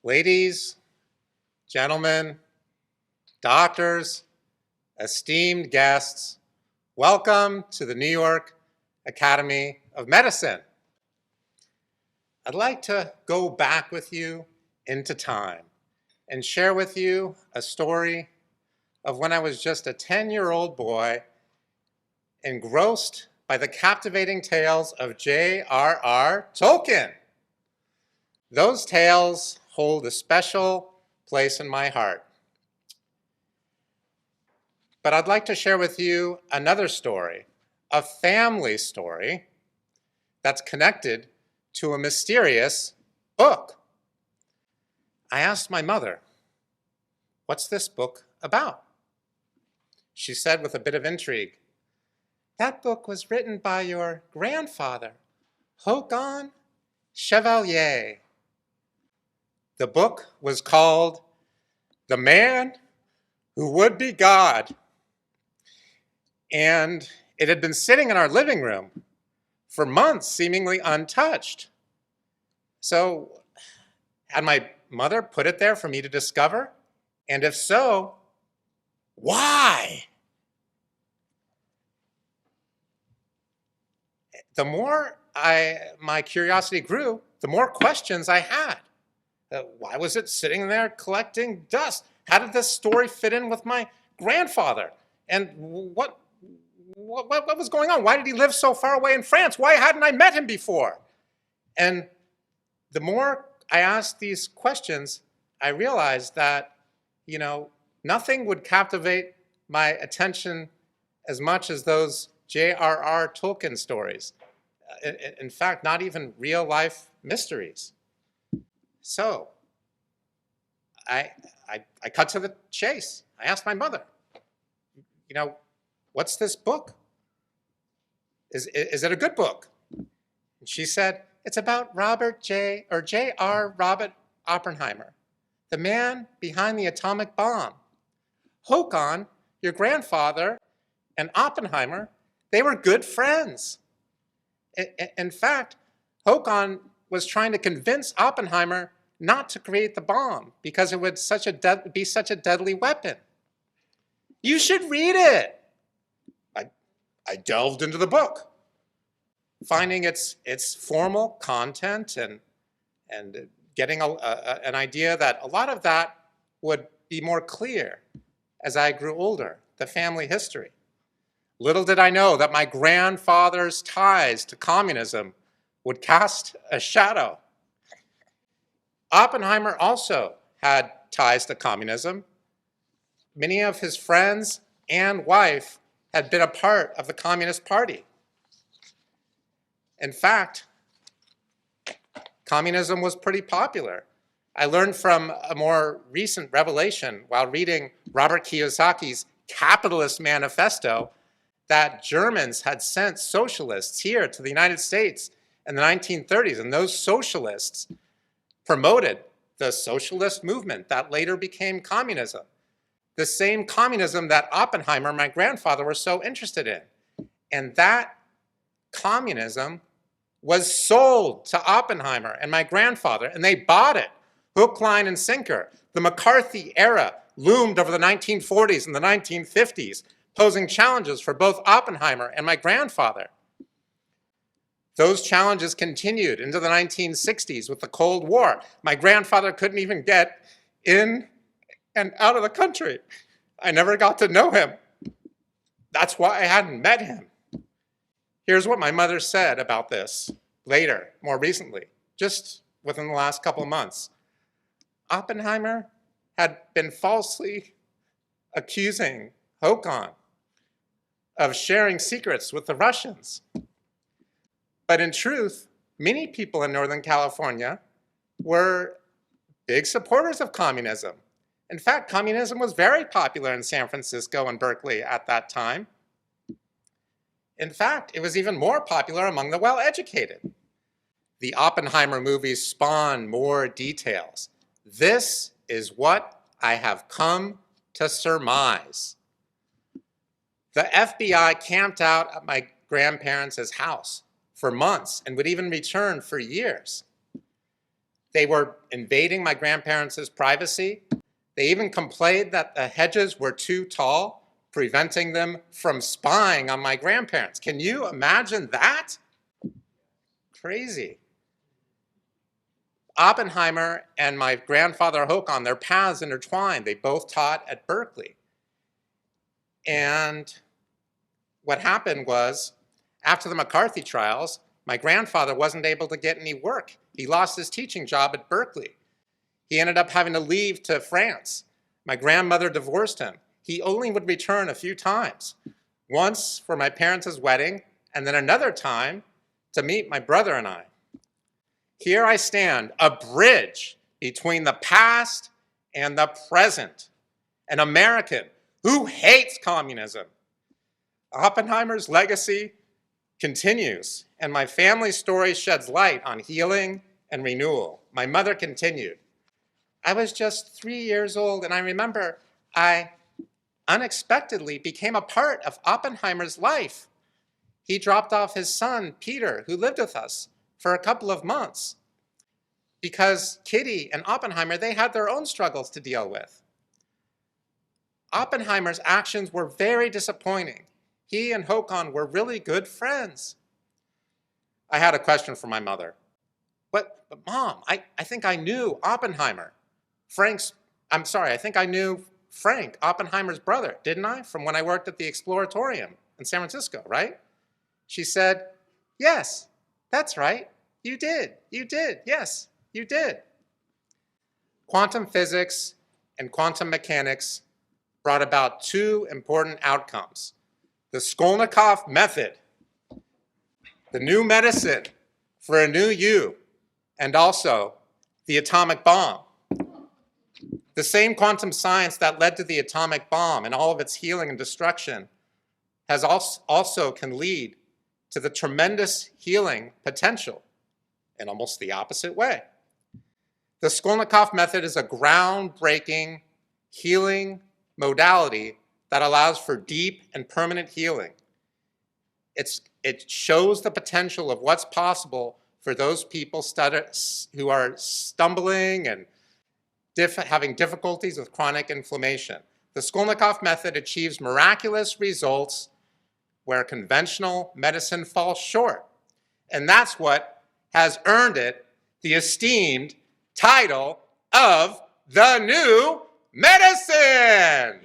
Ladies, gentlemen, doctors, esteemed guests, welcome to the New York Academy of Medicine. I'd like to go back with you into time and share with you a story of when I was just a 10-year-old boy engrossed by the captivating tales of J.R.R. Tolkien. Those tales hold a special place in my heart. But I'd like to share with you another story, a family story that's connected to a mysterious book. I asked my mother, "What's this book about?" She said with a bit of intrigue, "That book was written by your grandfather, Håkon Chevalier." The book was called The Man Who Would Be God. And it had been sitting in our living room for months, seemingly untouched. So, had my mother put it there for me to discover? And if so, why? The more my curiosity grew, the more questions I had. Why was it sitting there collecting dust? How did this story fit in with my grandfather? And what was going on? Why did he live so far away in France? Why hadn't I met him before? And the more I asked these questions, I realized that, nothing would captivate my attention as much as those J.R.R. Tolkien stories. In fact, not even real life mysteries. So I cut to the chase. I asked my mother, what's this book? Is it a good book? And she said, it's about J.R. Robert Oppenheimer, the man behind the atomic bomb. Håkon, your grandfather, and Oppenheimer, they were good friends. In fact, Håkon was trying to convince Oppenheimer not to create the bomb because it would be such a deadly weapon. You should read it. I delved into the book, finding its formal content and getting an idea that a lot of that would be more clear as I grew older, the family history. Little did I know that my grandfather's ties to communism would cast a shadow. Oppenheimer also had ties to communism. Many of his friends and wife had been a part of the Communist Party. In fact, communism was pretty popular. I learned from a more recent revelation while reading Robert Kiyosaki's Capitalist Manifesto that Germans had sent socialists here to the United States in the 1930s, and those socialists promoted the socialist movement that later became communism. The same communism that Oppenheimer, my grandfather, were so interested in. And that communism was sold to Oppenheimer and my grandfather, and they bought it, hook, line, and sinker. The McCarthy era loomed over the 1940s and the 1950s, posing challenges for both Oppenheimer and my grandfather. Those challenges continued into the 1960s with the Cold War. My grandfather couldn't even get in and out of the country. I never got to know him. That's why I hadn't met him. Here's what my mother said about this later, more recently, just within the last couple of months. Oppenheimer had been falsely accusing Håkon of sharing secrets with the Russians. But in truth, many people in Northern California were big supporters of communism. In fact, communism was very popular in San Francisco and Berkeley at that time. In fact, it was even more popular among the well-educated. The Oppenheimer movies spawn more details. This is what I have come to surmise. The FBI camped out at my grandparents' house for months and would even return for years. They were invading my grandparents' privacy. They even complained that the hedges were too tall, preventing them from spying on my grandparents. Can you imagine that? Crazy. Oppenheimer and my grandfather Håkon, their paths intertwined. They both taught at Berkeley. And what happened was, after the McCarthy trials, my grandfather wasn't able to get any work. He lost his teaching job at Berkeley. He ended up having to leave to France. My grandmother divorced him. He only would return a few times. Once for my parents' wedding, and then another time to meet my brother and I. Here I stand, a bridge between the past and the present, an American who hates communism. Oppenheimer's legacy continues, and my family's story sheds light on healing and renewal. My mother continued. I was just 3 years old, and I remember I unexpectedly became a part of Oppenheimer's life. He dropped off his son, Peter, who lived with us for a couple of months because Kitty and Oppenheimer, they had their own struggles to deal with. Oppenheimer's actions were very disappointing. He and Håkon were really good friends. I had a question for my mother. But Mom, I think I knew Oppenheimer. I think I knew Frank, Oppenheimer's brother, didn't I? From when I worked at the Exploratorium in San Francisco, right? She said, yes, that's right. You did, yes, you did. Quantum physics and quantum mechanics brought about two important outcomes. The Skolnikoff method, the new medicine for a new you, and also the atomic bomb. The same quantum science that led to the atomic bomb and all of its healing and destruction has also can lead to the tremendous healing potential in almost the opposite way. The Skolnikoff method is a groundbreaking healing modality that allows for deep and permanent healing. It shows the potential of what's possible for those people who are stumbling and having difficulties with chronic inflammation. The Skolnikoff method achieves miraculous results where conventional medicine falls short. And that's what has earned it the esteemed title of the new medicine.